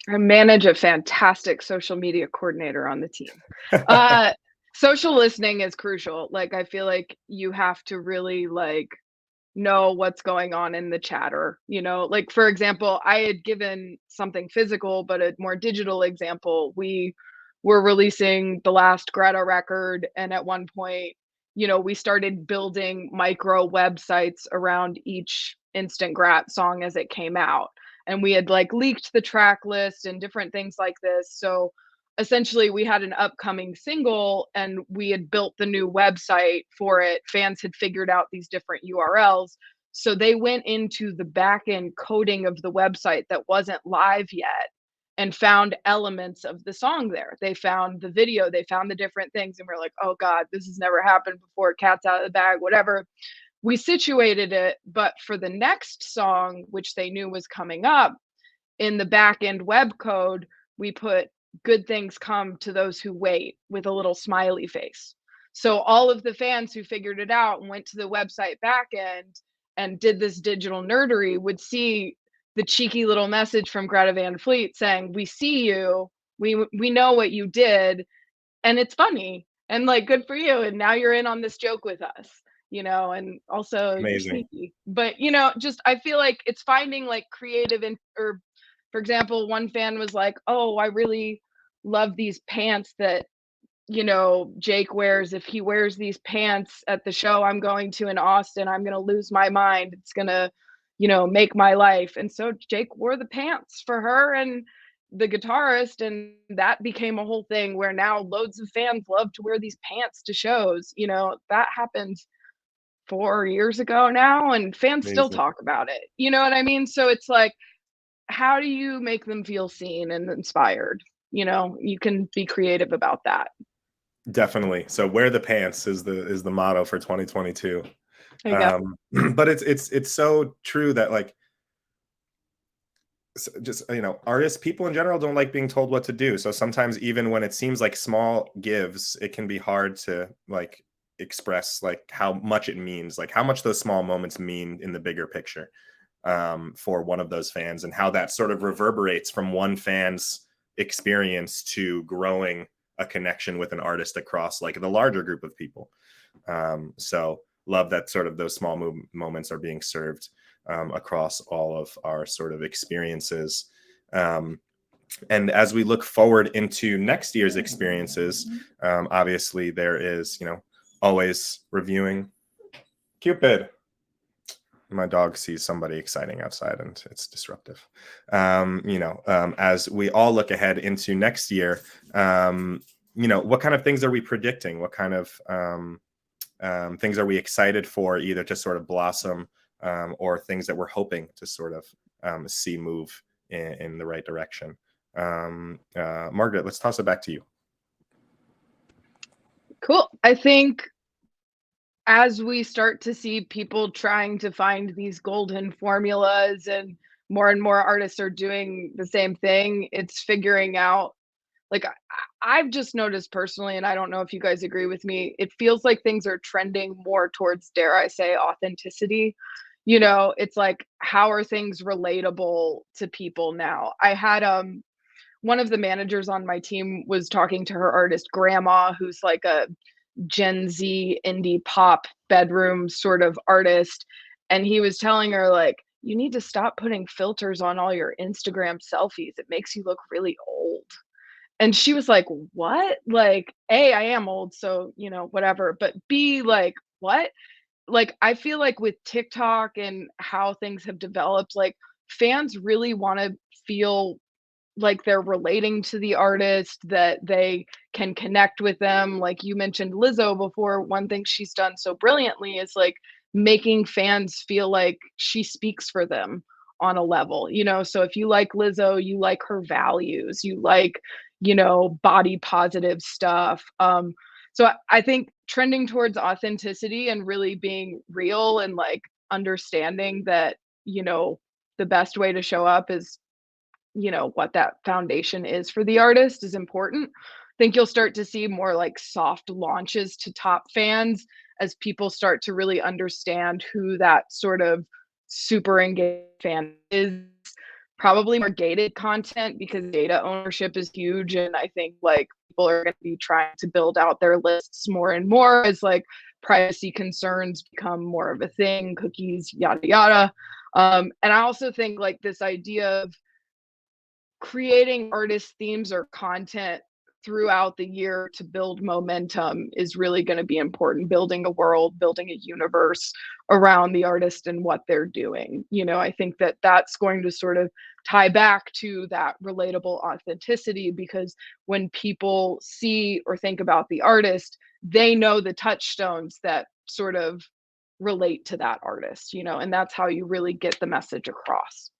I manage a fantastic social media coordinator on the team. Social listening is crucial. Like, I feel like you have to really like know what's going on in the chatter. Like, for example, I had given something physical, but a more digital example. We were releasing the last Greta record, and at one point, we started building micro websites around each Instant Grat song as it came out. And we had like leaked the track list and different things like this. So essentially, we had an upcoming single and we had built the new website for it. Fans had figured out these different URLs. So they went into the back end coding of the website that wasn't live yet and found elements of the song there. They found the video, they found the different things. And we're like, oh God, this has never happened before. Cat's out of the bag, whatever. We situated it. But for the next song, which they knew was coming up, in the back end web code, we put good things come to those who wait with a little smiley face. So all of the fans who figured it out and went to the website back end and did this digital nerdery would see the cheeky little message from Greta Van Fleet saying, "We see you. We know what you did, and it's funny and like good for you. And now you're in on this joke with us." And also you're Amazing. sneaky. But just I feel like it's finding like creative or for example, one fan was like, "Oh, I really love these pants that Jake wears. If he wears these pants at the show I'm going to in Austin, I'm going to lose my mind. It's going to, make my life." And so Jake wore the pants for her and the guitarist, and that became a whole thing where now loads of fans love to wear these pants to shows. That happened 4 years ago now, and fans still Amazing. talk about it. You know what I mean? So it's like, how do you make them feel seen and inspired? You can be creative about that. Definitely. So wear the pants is the motto for 2022. There you go. But it's so true that like just artists, people in general don't like being told what to do. So sometimes even when it seems like small gives, it can be hard to like express like how much it means, like how much those small moments mean in the bigger picture for one of those fans, and how that sort of reverberates from one fan's experience to growing a connection with an artist across like the larger group of people. So love that sort of those small moments are being served across all of our sort of experiences. And as we look forward into next year's experiences, obviously there is, always reviewing. Cupid. My dog sees somebody exciting outside and it's disruptive. As we all look ahead into next year, what kind of things are we predicting? What kind of things are we excited for, either to sort of blossom or things that we're hoping to sort of see move in the right direction? Margaret, let's toss it back to you. Cool. I think as we start to see people trying to find these golden formulas and more artists are doing the same thing, it's figuring out, like, I've just noticed personally, and I don't know if you guys agree with me, it feels like things are trending more towards, dare I say, authenticity. It's like, how are things relatable to people now? I had one of the managers on my team was talking to her artist grandma, who's like a Gen Z indie pop bedroom sort of artist. And he was telling her, like, you need to stop putting filters on all your Instagram selfies. It makes you look really old. And she was like, what? Like, A, I am old, so, whatever. But B, like, what? Like, I feel like with TikTok and how things have developed, like, fans really want to feel like they're relating to the artist, that they can connect with them. Like you mentioned Lizzo before, one thing she's done so brilliantly is like making fans feel like she speaks for them on a level. So if you like Lizzo, you like her values, you like, body positive stuff. So I think trending towards authenticity and really being real and like understanding that, the best way to show up is what that foundation is for the artist is important. think you'll start to see more like soft launches to top fans as people start to really understand who that sort of super engaged fan is. Probably more gated content because data ownership is huge. And I think like people are going to be trying to build out their lists more and more as like privacy concerns become more of a thing, cookies, yada, yada. And I also think like this idea of creating artist themes or content throughout the year to build momentum is really going to be important. Building a world, building a universe around the artist and what they're doing. I think that that's going to sort of tie back to that relatable authenticity, because when people see or think about the artist, they know the touchstones that sort of relate to that artist, and that's how you really get the message across.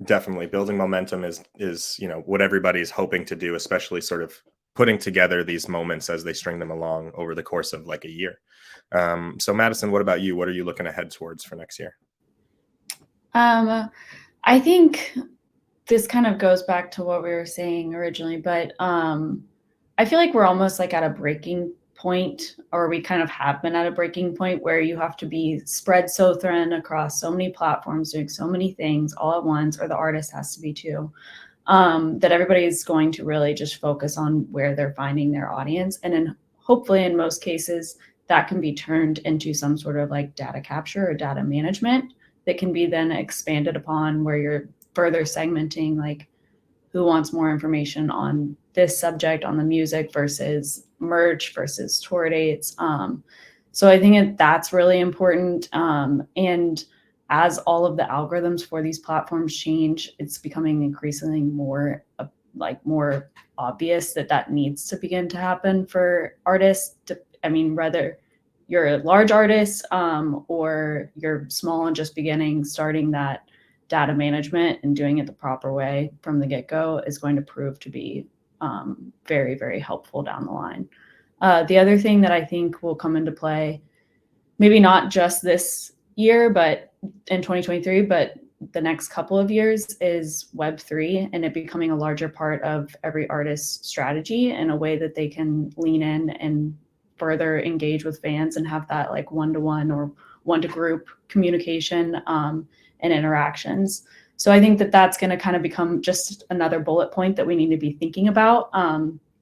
Definitely, building momentum is what everybody's hoping to do, especially sort of putting together these moments as they string them along over the course of like a year. So Madison, what about you? What are you looking ahead towards for next year? I think this kind of goes back to what we were saying originally, but I feel like we're almost like at a breaking point, or we kind of have been at a breaking point where you have to be spread so thin across so many platforms, doing so many things all at once, or the artist has to be too, that everybody's going to really just focus on where they're finding their audience. And then hopefully in most cases that can be turned into some sort of like data capture or data management that can be then expanded upon, where you're further segmenting like who wants more information on this subject, on the music versus merch versus tour dates. So I think that's really important. And as all of the algorithms for these platforms change, it's becoming increasingly more more obvious that needs to begin to happen for artists. Whether you're a large artist or you're small and just beginning, starting that data management and doing it the proper way from the get-go is going to prove to be very, very helpful down the line. The other thing that I think will come into play, maybe not just this year, but in 2023, but the next couple of years, is Web3 and it becoming a larger part of every artist's strategy in a way that they can lean in and further engage with fans and have that like one-to-one or one-to-group communication and interactions. So I think that's going to kind of become just another bullet point that we need to be thinking about,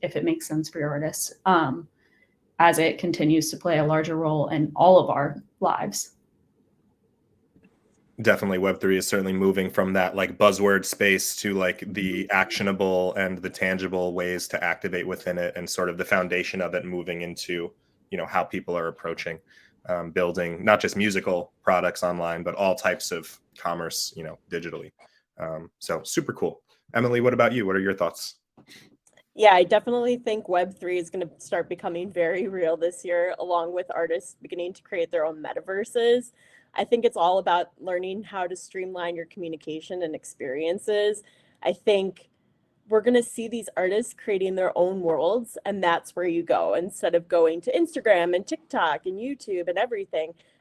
if it makes sense for your artists, as it continues to play a larger role in all of our lives. Definitely, Web3 is certainly moving from that like buzzword space to like the actionable and the tangible ways to activate within it, and sort of the foundation of it moving into how people are approaching building not just musical products online, but all types of commerce, digitally. So super cool. Emily, what about you? What are your thoughts? Yeah, I definitely think Web3 is going to start becoming very real this year, along with artists beginning to create their own metaverses. I think it's all about learning how to streamline your communication and experiences. I think we're going to see these artists creating their own worlds, and that's where you go. Instead of going to Instagram and TikTok and YouTube and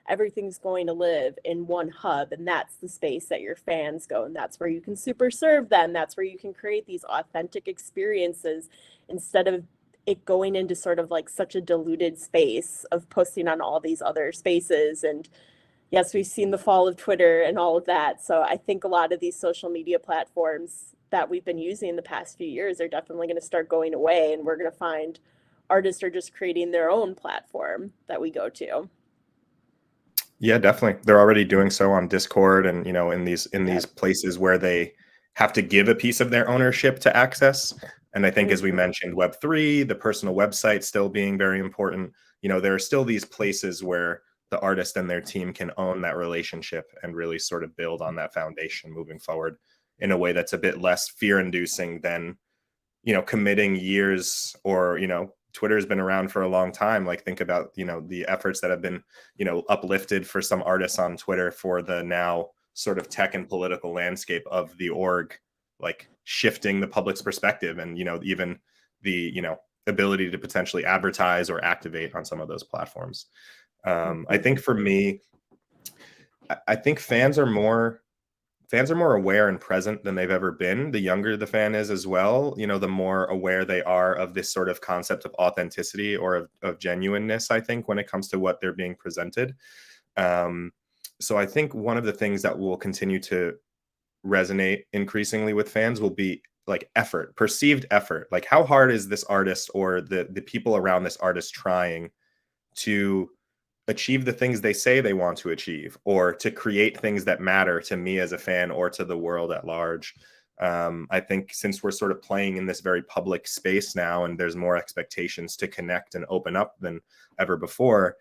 everything's going to live in one hub, and that's the space that your fans go, and that's where you can super serve them. That's where you can create these authentic experiences instead of it going into sort of like such a diluted space of posting on all these other spaces. And yes, we've seen the fall of Twitter and all of that. So I think a lot of these social media platforms that we've been using the past few years are definitely going to start going away, and we're going to find artists are just creating their own platform that we go to. Yeah, definitely. They're already doing so on Discord and in these places where they have to give a piece of their ownership to access. And I think, as we mentioned, Web3, the personal website still being very important. There are still these places where the artist and their team can own that relationship and really sort of build on that foundation moving forward in a way that's a bit less fear-inducing than, committing years, or, Twitter has been around for a long time. Like, think about, the efforts that have been, uplifted for some artists on Twitter for the now sort of tech and political landscape of the org, like shifting the public's perspective and, even the, ability to potentially advertise or activate on some of those platforms. I think for me, I think fans are more fans are more aware and present than they've ever been. The younger the fan is as well, the more aware they are of this sort of concept of authenticity or of genuineness, I think, when it comes to what they're being presented. So I think one of the things that will continue to resonate increasingly with fans will be like effort, perceived effort. Like, how hard is this artist or the people around this artist trying to achieve the things they say they want to achieve, or to create things that matter to me as a fan or to the world at large. I think since we're sort of playing in this very public space now, and there's more expectations to connect and open up than ever before,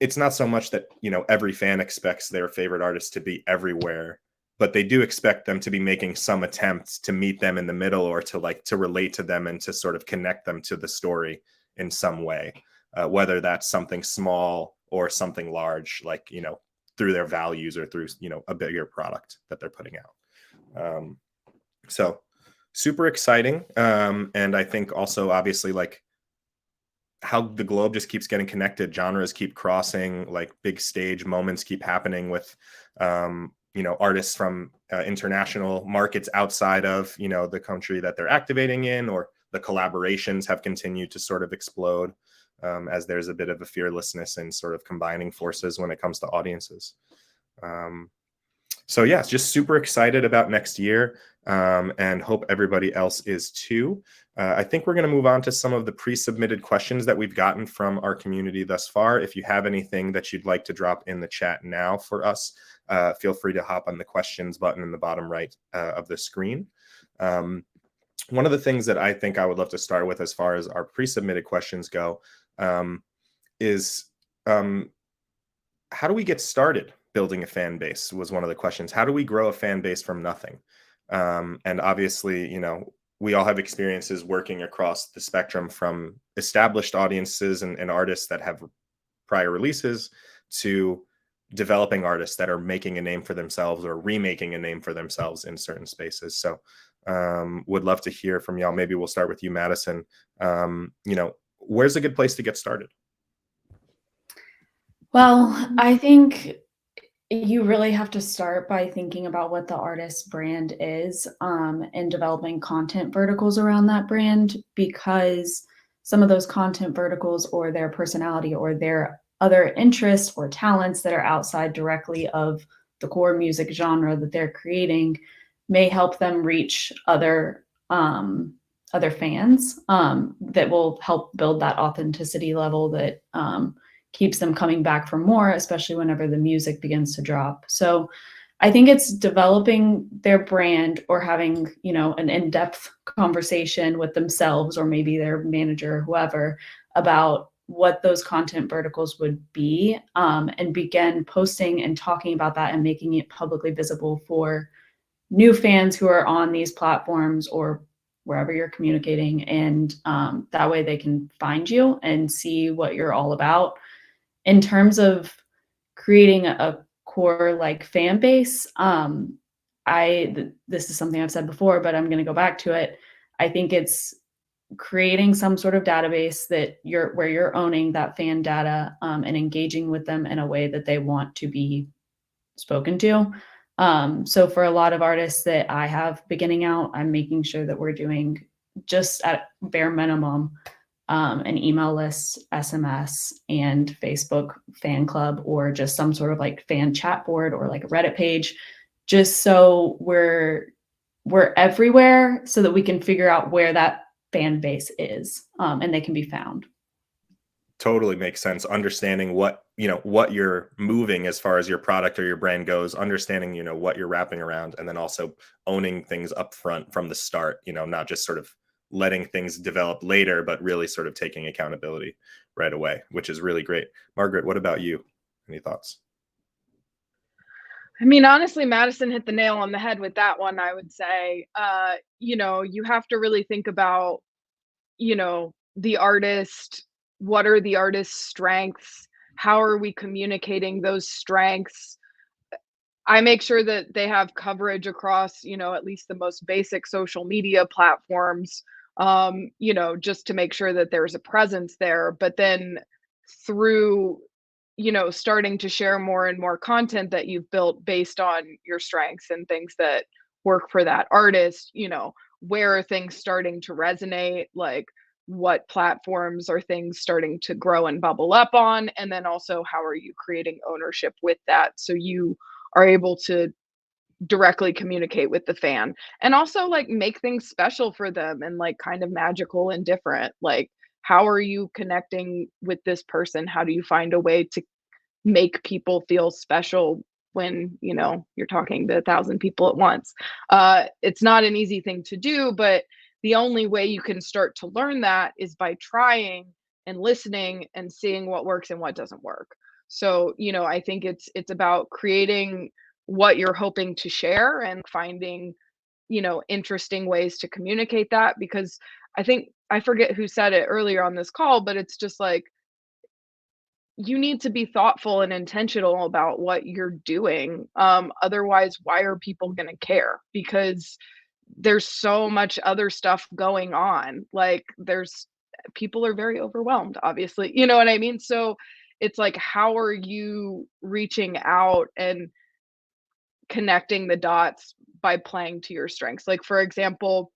it's not so much that, every fan expects their favorite artist to be everywhere, but they do expect them to be making some attempts to meet them in the middle, or to relate to them and to sort of connect them to the story in some way, whether that's something small or something large, like, through their values or through, a bigger product that they're putting out. So super exciting. And I think also, obviously, like, how the globe just keeps getting connected, genres keep crossing, like big stage moments keep happening with, artists from international markets outside of, the country that they're activating in, or the collaborations have continued to sort of explode, as there's a bit of a fearlessness in sort of combining forces when it comes to audiences. So yeah, just super excited about next year, and hope everybody else is too. I think we're going to move on to some of the pre-submitted questions that we've gotten from our community thus far. If you have anything that you'd like to drop in the chat now for us, feel free to hop on the questions button in the bottom right of the screen. One of the things that I think I would love to start with as far as our pre-submitted questions go, is how do we get started building a fan base, was one of the questions. How do we grow a fan base from nothing? And obviously, we all have experiences working across the spectrum, from established audiences and artists that have prior releases, to developing artists that are making a name for themselves or remaking a name for themselves in certain spaces. So would love to hear from y'all. Maybe we'll start with you, Madison. Where's a good place to get started? Well, I think you really have to start by thinking about what the artist's brand is, and developing content verticals around that brand, because some of those content verticals, or their personality, or their other interests or talents that are outside directly of the core music genre that they're creating, may help them reach other fans, that will help build that authenticity level that keeps them coming back for more, especially whenever the music begins to drop. So I think it's developing their brand, or having, an in-depth conversation with themselves, or maybe their manager or whoever, about what those content verticals would be, and begin posting and talking about that and making it publicly visible for new fans who are on these platforms or wherever you're communicating. And that way they can find you and see what you're all about. In terms of creating a core like fan base, this is something I've said before, but I'm going to go back to it. I think it's creating some sort of database where you're owning that fan data, and engaging with them in a way that they want to be spoken to. So for a lot of artists that I have beginning out, I'm making sure that we're doing, just at bare minimum, an email list, SMS, and Facebook fan club, or just some sort of like fan chat board, or like a Reddit page, just so we're everywhere, so that we can figure out where that fan base is, and they can be found. Totally makes sense. Understanding what you're moving as far as your product or your brand goes, understanding, what you're wrapping around, and then also owning things up front from the start, not just sort of letting things develop later, but really sort of taking accountability right away, which is really great. Margaret, what about you? Any thoughts? I mean, honestly, Madison hit the nail on the head with that one. I would say, you have to really think about, the artist. What are the artist's strengths? How are we communicating those strengths? I make sure that they have coverage across, at least the most basic social media platforms, just to make sure that there's a presence there. But then through starting to share more and more content that you've built based on your strengths and things that work for that artist. Where are things starting to resonate? Like, what platforms are things starting to grow and bubble up on? And then also, how are you creating ownership with that so you are able to directly communicate with the fan, and also like make things special for them and like kind of magical and different? Like, how are you connecting with this person? How do you find a way to make people feel special when you're talking to 1,000 people at once? It's not an easy thing to do, but the only way you can start to learn that is by trying and listening and seeing what works and what doesn't work. So I think it's about creating what you're hoping to share and finding interesting ways to communicate that, because I forget who said it earlier on this call, but it's just like, you need to be thoughtful and intentional about what you're doing. Otherwise, why are people going to care? Because there's so much other stuff going on. Like, people are very overwhelmed, obviously. You know what I mean? So it's like, how are you reaching out and connecting the dots by playing to your strengths? Like, for example,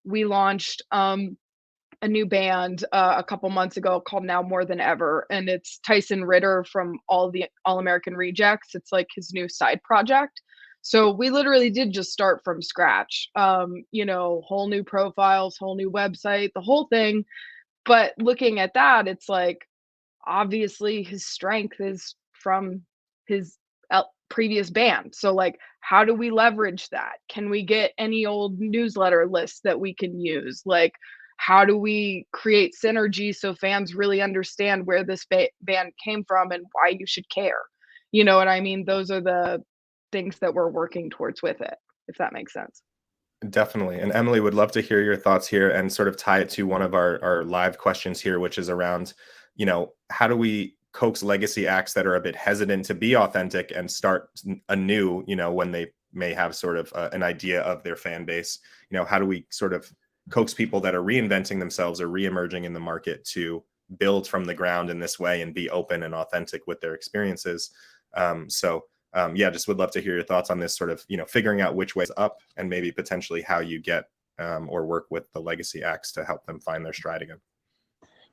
we launched a new band a couple months ago called Now More Than Ever, and it's Tyson Ritter from All American Rejects. It's like his new side project. So we literally did just start from scratch. Whole new profiles, whole new website, the whole thing. But looking at that, it's like, obviously his strength is from his previous band. So like, how do we leverage that? Can we get any old newsletter lists that we can use? Like, how do we create synergy so fans really understand where this band came from and why you should care? You know what I mean? Those are the things that we're working towards with it, if that makes sense. Definitely. And Emily, would love to hear your thoughts here and sort of tie it to one of our live questions here, which is around, how do we coax legacy acts that are a bit hesitant to be authentic and start anew, when they may have sort of an idea of their fan base? How do we sort of coax people that are reinventing themselves or reemerging in the market to build from the ground in this way and be open and authentic with their experiences? Just would love to hear your thoughts on this sort of, figuring out which way's up and maybe potentially how you get or work with the legacy acts to help them find their stride again.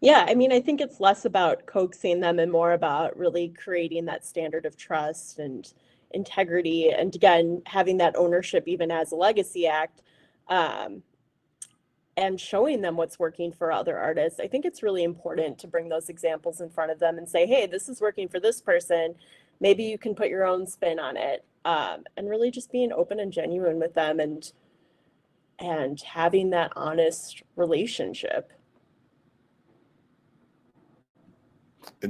Yeah, I mean, I think it's less about coaxing them and more about really creating that standard of trust and integrity. And again, having that ownership even as a legacy act, and showing them what's working for other artists. I think it's really important to bring those examples in front of them and say, hey, this is working for this person. Maybe you can put your own spin on it. And really just being open and genuine with them and having that honest relationship.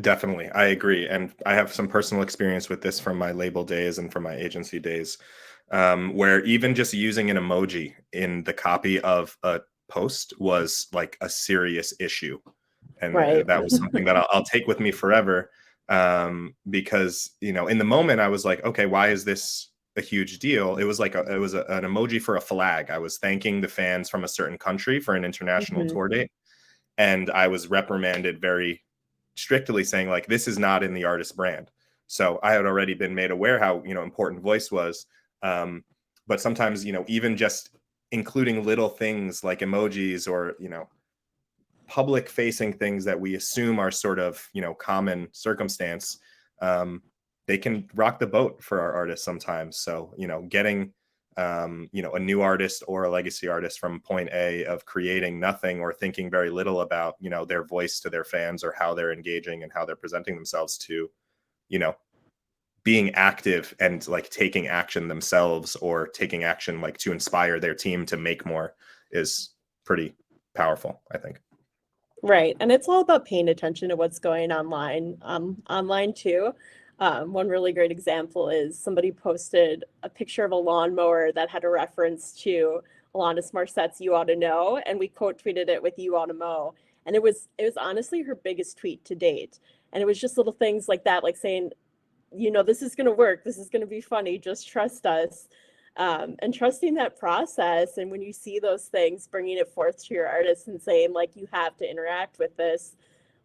Definitely. I agree. And I have some personal experience with this from my label days and from my agency days, where even just using an emoji in the copy of a post was like a serious issue. And Right. that was something that I'll take with me forever. Because, in the moment I was like, okay, why is this a huge deal? It was like an emoji for a flag. I was thanking the fans from a certain country for an international tour date. And I was reprimanded very strictly, saying like, this is not in the artist brand. So I had already been made aware how, important voice was. But sometimes, even just including little things like emojis or, public facing things that we assume are sort of, common circumstance, they can rock the boat for our artists sometimes. So, getting, a new artist or a legacy artist from point A of creating nothing or thinking very little about, their voice to their fans or how they're engaging and how they're presenting themselves to, being active and like taking action themselves or taking action like to inspire their team to make more is pretty powerful, I think. Right. And it's all about paying attention to what's going online too. One really great example is somebody posted a picture of a lawnmower that had a reference to Alanis Morissette's You Ought to Know, and we quote tweeted it with You Ought to Mow. And it was honestly her biggest tweet to date. And it was just little things like that, like saying, this is going to work. This is going to be funny. Just trust us. And trusting that process. And when you see those things, bringing it forth to your artists and saying, like, you have to interact with this,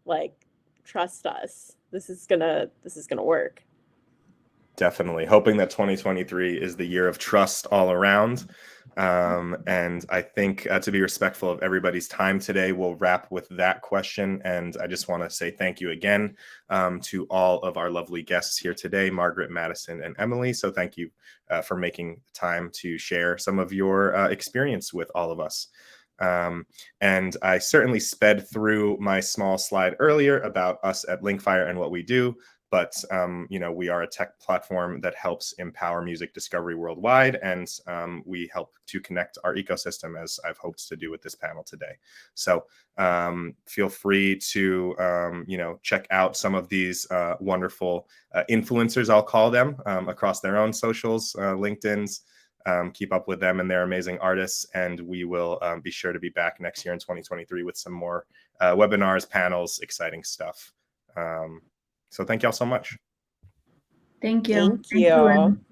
like, trust us. this is gonna work. Definitely hoping that 2023 is the year of trust all around. And I think to be respectful of everybody's time today, we'll wrap with that question. And I just want to say thank you again to all of our lovely guests here today, Margaret, Madison, and Emily. So thank you for making time to share some of your experience with all of us. And I certainly sped through my small slide earlier about us at Linkfire and what we do. But, we are a tech platform that helps empower music discovery worldwide, and we help to connect our ecosystem, as I've hoped to do with this panel today. So feel free to, check out some of these wonderful influencers, I'll call them, across their own socials, LinkedIn's. Keep up with them and their amazing artists, and we will be sure to be back next year in 2023 with some more webinars, panels, exciting stuff. So thank y'all so much. Thank you. Thank Thank you, you. Lynn.